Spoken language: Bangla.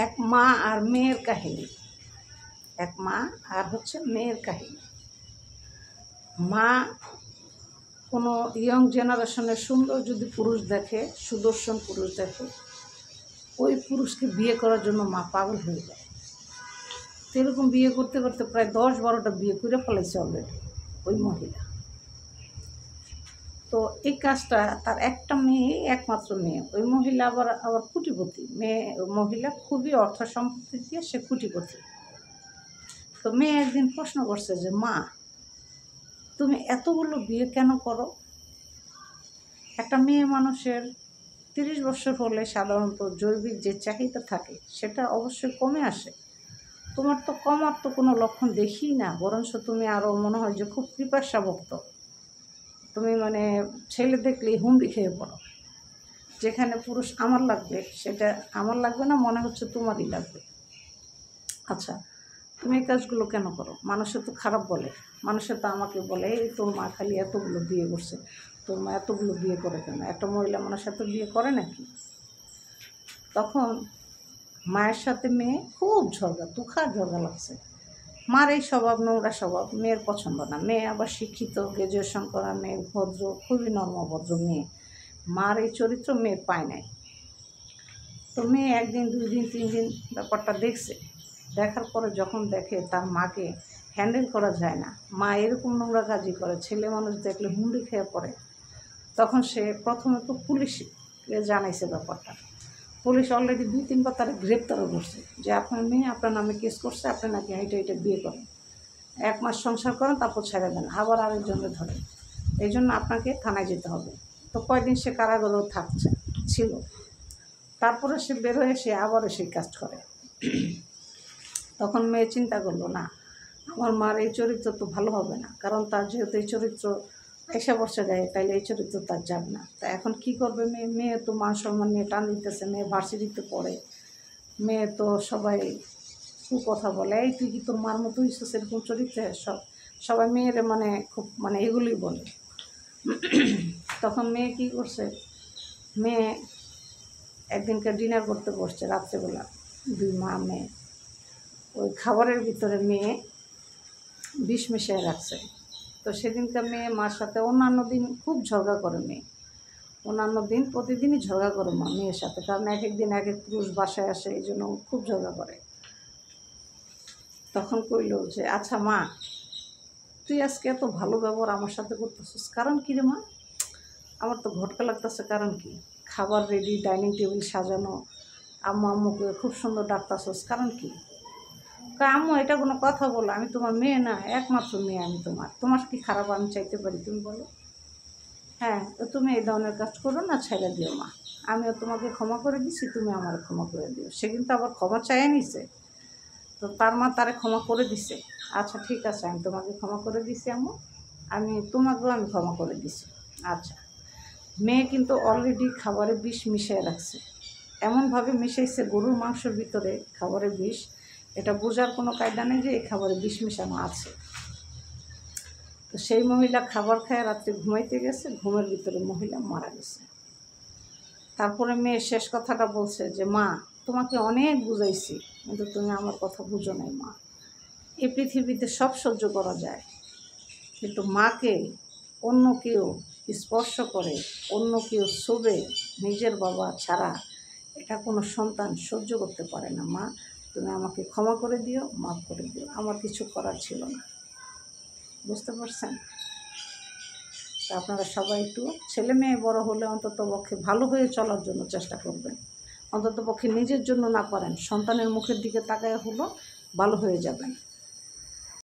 এক মা আর মেয়ের কাহিনী। এক মা আর মেয়ের কাহিনী। মা কোনো ইয়ং জেনারেশনের সুন্দর যদি পুরুষ দেখে, সুদর্শন পুরুষ দেখে, ওই পুরুষকে বিয়ে করার জন্য মা পাগল হয়ে যায়। তো এরকম বিয়ে করতে করতে প্রায় 10-12টা বিয়ে করে ফেলেছে অলরেডি ওই মহিলা। তো এই কাজটা তার একটা মেয়ে, একমাত্র মেয়ে। ওই মহিলা আবার কোটিপতি মেয়ে। মহিলা খুবই অর্থ সম্পত্তি দিয়ে সে কোটিপতি। তো মেয়ে একদিন প্রশ্ন করছে যে, মা তুমি এতগুলো বিয়ে কেন করো? একটা মেয়ে মানুষের 30 বছর হলে সাধারণত জৈবিক যে চাহিদা থাকে সেটা অবশ্যই কমে আসে। তোমার তো কমার তো কোনো লক্ষণ দেখি না, বরঞ্চ তুমি আরও মনে হয় যে খুব পিপাসাভক্ত। তুমি ছেলে দেখলেই হুমড়ি খেয়ে পড়ো। যেখানে পুরুষ আমার লাগবে সেটা আমার লাগবে না, মনে হচ্ছে তোমারই লাগবে। আচ্ছা, তুমি এই কাজগুলো কেন করো? মানুষে তো খারাপ বলে, মানুষে তো আমাকে বলে, এই তোর মা খালি এতগুলো বিয়ে করছে, তোর মা এতগুলো বিয়ে করে কেন? একটা মহিলা মানুষের সাথে বিয়ে করে নাকি? তখন মায়ের সাথে মেয়ে খুব ঝগড়া, তুখার ঝগড়া লাগছে। মার এই স্বভাব, নোংরা স্বভাব মেয়ের পছন্দ না। মেয়ে আবার শিক্ষিত, গ্র্যাজুয়েশন করা মেয়ে, ভদ্র, খুবই নর্মভদ্র মেয়ে। মার এই চরিত্র মেয়ে পায় নাই। তো মেয়ে 1 দিন 2 দিন 3 দিন ব্যাপারটা দেখছে। দেখার পরে যখন দেখে তার মাকে হ্যান্ডেল করা যায় না, মা এরকম নোংরা কাজই করে, ছেলে মানুষ দেখলে হুমড়ি খেয়ে পড়ে, তখন সে প্রথমে তো পুলিশকে জানাইছে ব্যাপারটা। পুলিশ অলরেডি 2-3 বার তারা গ্রেপ্তারও করছে যে আপনার মেয়ে আপনার নামে কেস করছে, আপনি নাকি এটা বিয়ে করেন, 1 মাস সংসার করেন, তারপর ছেড়ে দেন, আবার আরেকজনকে ধরেন, এই জন্য আপনাকে থানায় যেতে হবে। তো কয়দিন সে কারাগারেও ছিল। তারপরে সে বের হয়ে সে আবারও সেই কাজ করে। তখন মেয়ে চিন্তা করলো, না, আমার মার এই চরিত্র তো ভালো হবে না, কারণ তার যেহেতু এই চরিত্র এসে বসে দেয়, তাইলে এই চরিত্র তার যাবে না। তা এখন কি করবে? মেয়ে তো মান সম্মান নিয়ে টান দিতেছে, মেয়ে ভার্সিটিতে পড়ে, মেয়ে তো সবাই কথা বলে, এই তুই কি তোর মার মতো হইছিস এরকম চরিত্রে, সবাই মেয়ের খুব এগুলোই বলে। তখন মেয়ে কি করছে? মেয়ে একদিনকে ডিনার করতে বসছে রাত্রেবেলা, 2 মা মেয়ে। ওই খাবারের ভিতরে মেয়ে বিষ মিশিয়ে রাখছে। তো সেদিনকার মেয়ে মার সাথে অন্যান্য দিন খুব ঝগড়া করে মেয়ে, অন্যান্য দিন প্রতিদিনই ঝগড়া করে মা মেয়ের সাথে, কারণ এক দিন এক পুরুষ বাসায় আসে, এই জন্য খুব ঝগড়া করে। তখন কইল যে, আচ্ছা মা, তুই আজকে এত ভালো ব্যবহার আমার সাথে করতেছিস, কারণ কী রে মা? আমার তো ঘটকা লাগতেছে, কারণ কি? খাবার রেডি, ডাইনিং টেবিল সাজানো, আম্মুকে খুব সুন্দর ডাকতেছিস, কারণ কি? আম্মু এটা কোনো কথা বলো? আমি তোমার মেয়ে না, একমাত্র মেয়ে আমি তোমার কি খারাপ আমি চাইতে পারি তুমি বলো? হ্যাঁ, তো তুমি এই ধরনের কাজ করো না, ছেড়ে দিও মা, আমিও তোমাকে ক্ষমা করে দিছি, তুমি আমার ক্ষমা করে দিও। সে কিন্তু আবার ক্ষমা চাইয়ে নিছে। তো তার মা তারে ক্ষমা করে দিছে। আচ্ছা ঠিক আছে, আমি তোমাকে ক্ষমা করে দিছি আম্মু, তোমাকেও আমি ক্ষমা করে দিছি। আচ্ছা, মেয়ে কিন্তু অলরেডি খাবারে বিষ মিশিয়ে রাখছে, এমনভাবে মিশাইছে গরুর মাংসের ভিতরে খাবারে বিষ, এটা বোঝার কোনো কায়দা নেই যে এই খাবারে বিষ মিশানো আছে। তো সেই মহিলা খাবার খায় রাত্রে ঘুমাইতে গেছে, ঘুমের ভিতরে মহিলা মারা গেছে। তারপরে মেয়ে শেষ কথাটা বলছে যে, মা তোমাকে অনেক বুঝাইছি, কিন্তু তুমি আমার কথা বুঝো নাই মা। এই পৃথিবীতে সব সহ্য করা যায়, কিন্তু মাকে অন্য কেউ স্পর্শ করে, অন্য কেউ ছোবে নিজের বাবা ছাড়া, এটা কোনো সন্তান সহ্য করতে পারে না। মা তুমি আমাকে ক্ষমা করে দিও, মাফ করে দিও, আমার কিছু করার ছিল না। বুঝতে পারছেন? তা আপনারা সবাই একটু ছেলে মেয়ে বড় হলে অন্তত পক্ষে ভালো হয়ে চলার জন্য চেষ্টা করবেন। অন্তত পক্ষে নিজের জন্য না পারেন, সন্তানের মুখের দিকে তাকায় হলো ভালো হয়ে যাবেন।